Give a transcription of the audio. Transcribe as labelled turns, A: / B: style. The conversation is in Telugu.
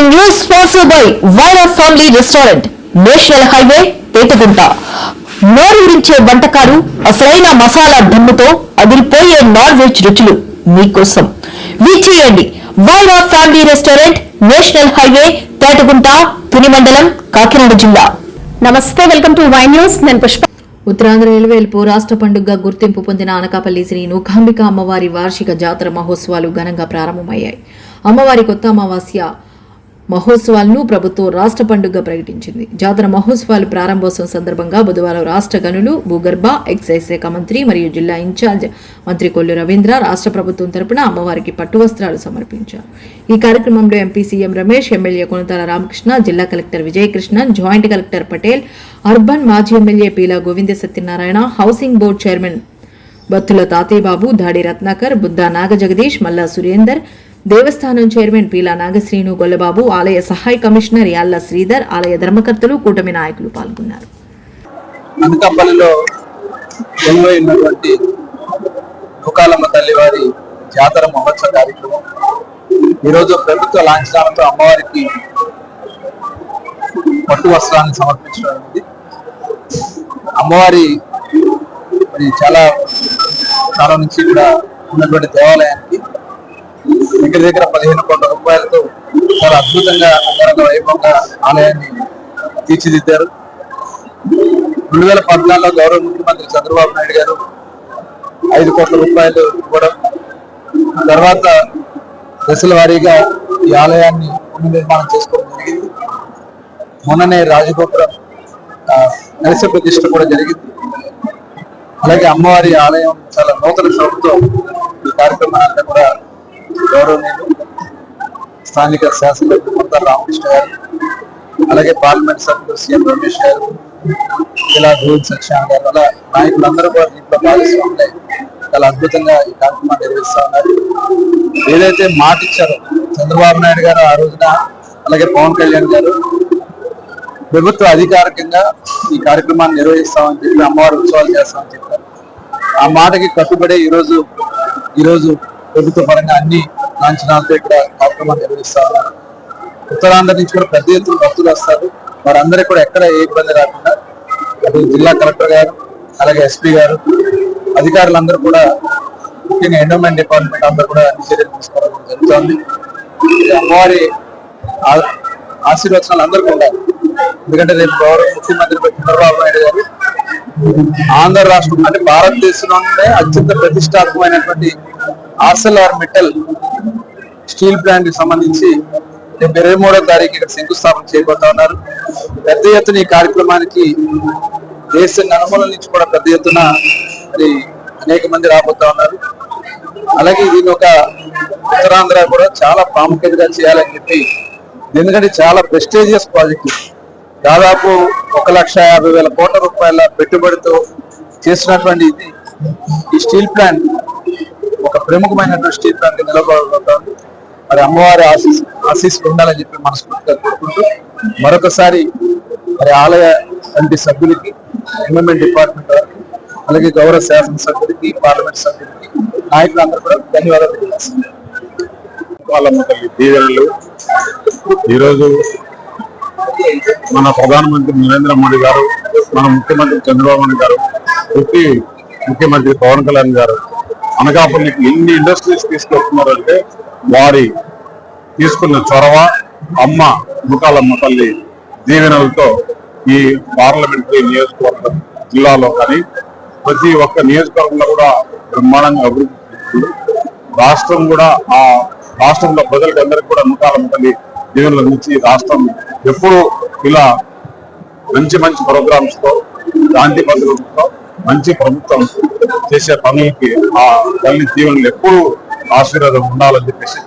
A: Breaking news sponsored by Vaira Family Restaurant, National Highway, Petagunta. నోరూరించే వంటకాలు, అసలైన మసాలా దమ్ముతో అదిరిపోయే నాన్ వెజ్ రుచులు మీకోసం. విచ్చేయండి Wyra family restaurant, national highway, Petagunta, Tuni మండలం, కాకినాడ జిల్లా.
B: నమస్తే, వెల్కమ్ టు వై న్యూస్. నేను పుష్ప.
A: ఉత్తరాంధ్ర ఎలువేల్పు రాష్ట్ర పండుగగా గుర్తింపు పొందిన అనకాపల్లి శ్రీ నూకాంబిక అమ్మవారి వార్షిక జాతర మహోత్సవాలు ఘనంగా ప్రారంభమయ్యాయి. అమ్మవారి కొత్త అమావాస్య మహోత్సవాలను ప్రభుత్వం రాష్ట్ర పండుగగా ప్రకటించింది. జాతర మహోత్సవాలు ప్రారంభోత్సవం సందర్భంగా బుధవారం రాష్ట్ర గనులు, భూగర్భ, ఎక్సైజ్ శాఖ మంత్రి మరియు జిల్లా ఇన్ఛార్జ్ మంత్రి కొల్లు రవీంద్ర రాష్ట్ర ప్రభుత్వం తరపున అమ్మవారికి పట్టు వస్త్రాలు సమర్పించారు. ఈ కార్యక్రమంలో MP CM Ramesh, MLA Konathala Ramakrishna, జిల్లా collector Vijayakrishnan, joint collector Patel, urban మాజీ MLA Peela Govinda Satyanarayana, housing board chairman Battula Tatayyababu, Dadi Ratnakar, Buddha Naga Jagadeesh, మల్లా సురేందర్, దేవస్థానం చైర్మన్ పీలా నాగశ్రీను, గొల్లబాబు, ఆలయ సహాయ కమిషనర్ యాళ్ల శ్రీధర్, ఆలయ ధర్మకర్తలు, కూటమి నాయకులు పాల్గొన్నారు.
C: అనకాపల్లిలో ఉన్నటువంటి నూకాలమ్మ తల్లి వారి జాతర మహోత్సవ కార్యక్రమం ఈరోజు ప్రభుత్వ లాంఛనాలతో అమ్మవారికి పట్టు వస్త్రాన్ని సమర్పించడం అనేది. అమ్మవారి మరి చాలా కాలం నుంచి ఇక్కడ ఉన్నటువంటి దేవాలయానికి దగ్గర 15 కోట్ల రూపాయలతో చాలా అద్భుతంగా అంగరంగ వైభవంగా ఆలయాన్ని తీర్చిదిద్దారు. 2014లో గౌరవ ముఖ్యమంత్రి చంద్రబాబు నాయుడు గారు 5 కోట్ల రూపాయలు ఇవ్వడం, తర్వాత దశల వారీగా ఈ ఆలయాన్ని పునర్నిర్మాణం చేసుకోవడం జరిగింది. మొన్ననే రాజగోపురం కలశ ప్రతిష్ఠ కూడా జరిగింది. అలాగే అమ్మవారి ఆలయం చాలా నూతన శోభతో ఈ కార్యక్రమాన్ని కూడా గౌరవనీయులు స్థానిక శాసనసభ్యులు కొనతాల రామకృష్ణ గారు, అలాగే పార్లమెంట్ సభ్యులు సీఎం రమేష్ గారు, ఇలా గోవింద్ సత్యనారాయణ గారు, అలా నాయకులందరూ కూడా దీంట్లో భాగస్వాములై చాలా అద్భుతంగా ఈ కార్యక్రమాన్ని నిర్వహిస్తా ఉన్నారు. ఏదైతే మాట ఇచ్చారో చంద్రబాబు నాయుడు గారు ఆ రోజున, అలాగే పవన్ కళ్యాణ్ గారు, ప్రభుత్వ అధికారికంగా ఈ కార్యక్రమాన్ని నిర్వహిస్తామని చెప్పి అమ్మవారి ఉత్సవాలు చేస్తామని చెప్పారు. ఆ మాటకి కట్టుబడే ఈరోజు ప్రభుత్వ పరంగా అన్ని లాంఛనాలతో ఇక్కడ కార్యక్రమాన్ని నిర్వహిస్తా ఉన్నారు. ఉత్తరాంధ్ర నుంచి కూడా పెద్ద ఎత్తున భక్తులు వస్తారు. వారందరికీ కూడా ఎక్కడ ఏ ఇబ్బంది రాకుండా అటు జిల్లా కలెక్టర్ గారు, అలాగే ఎస్పీ గారు, అధికారులందరూ కూడా, ముఖ్యంగా ఎండోమెంట్ డిపార్ట్మెంట్ అందరూ కూడా అన్ని చర్యలు తీసుకోవడం జరుగుతుంది. అమ్మవారి ఆశీర్వచనాలు అందరికీ ఉండాలి. ఎందుకంటే రేపు గౌరవ ముఖ్యమంత్రి చంద్రబాబు నాయుడు గారు ఆంధ్ర రాష్ట్రం అంటే భారతదేశంలోనే అత్యంత ప్రతిష్టాత్మకమైనటువంటి ఆర్సెల్ఆర్ మిట్టల్ స్టీల్ ప్లాంట్ కి సంబంధించి 23వ తారీఖు ఇక్కడ శంకుస్థాపన చేయబోతా ఉన్నారు. పెద్ద ఎత్తున ఈ కార్యక్రమానికి దేశ నలుమూలల నుంచి కూడా పెద్ద ఎత్తున మరి అనేక మంది రాబోతా ఉన్నారు. అలాగే దీని ఒక ఉత్తరాంధ్ర కూడా చాలా ప్రాముఖ్యతగా చేయాలని చెప్పి, ఎందుకంటే చాలా ప్రెస్టీజియస్ ప్రాజెక్టు, దాదాపు 1,50,000 కోట్ల రూపాయల పెట్టుబడితో చేసినటువంటి ఇది ఈ స్టీల్ ప్లాంట్ ఒక ప్రముఖమైనటువంటి స్టీల్ ప్లాంట్ నిలబడబోతోంది. మరి అమ్మవారి ఆశీస్సులు ఉండాలని చెప్పి మనస్ఫూర్తిగా కోరుకుంటూ మరొకసారి మరి ఆలయ కమిటీ సభ్యులకి, ఎండోమెంట్ డిపార్ట్మెంట్ వారికి, అలాగే గౌరవ శాసనసభ్యులకి, పార్లమెంట్ సభ్యులకి, నాయకులందరూ కూడా ధన్యవాదాలు తెలియజేస్తున్నారు.
D: దీవెనలు ఈరోజు మన ప్రధానమంత్రి నరేంద్ర మోడీ గారు, మన ముఖ్యమంత్రి చంద్రబాబు నాయుడు గారు, ముఖ్యమంత్రి పవన్ కళ్యాణ్ గారు అనకాపల్లికి ఎన్ని ఇండస్ట్రీస్ తీసుకొస్తున్నారంటే వారి తీసుకున్న చొరవ, అమ్మ నూకాలమ్మ తల్లి దీవెనలతో ఈ పార్లమెంటరీ నియోజకవర్గం జిల్లాలో కానీ ప్రతి ఒక్క నియోజకవర్గంలో కూడా బ్రహ్మాండంగా అభివృద్ధి చేస్తుంది. రాష్ట్రం కూడా ఆ రాష్ట్రంలో ప్రజలకు అందరికీ కూడా నూకాలమ్మ తల్లి దీవెనలు అందించి రాష్ట్రం ఎప్పుడు ఇలా మంచి ప్రోగ్రామ్స్ తో, శాంతి భద్రతతో మంచి ప్రభుత్వం చేసే పనులకి ఆ తల్లి దీవెనలు ఎప్పుడు ఆశీర్వాదం ఉండాలని చెప్పేసి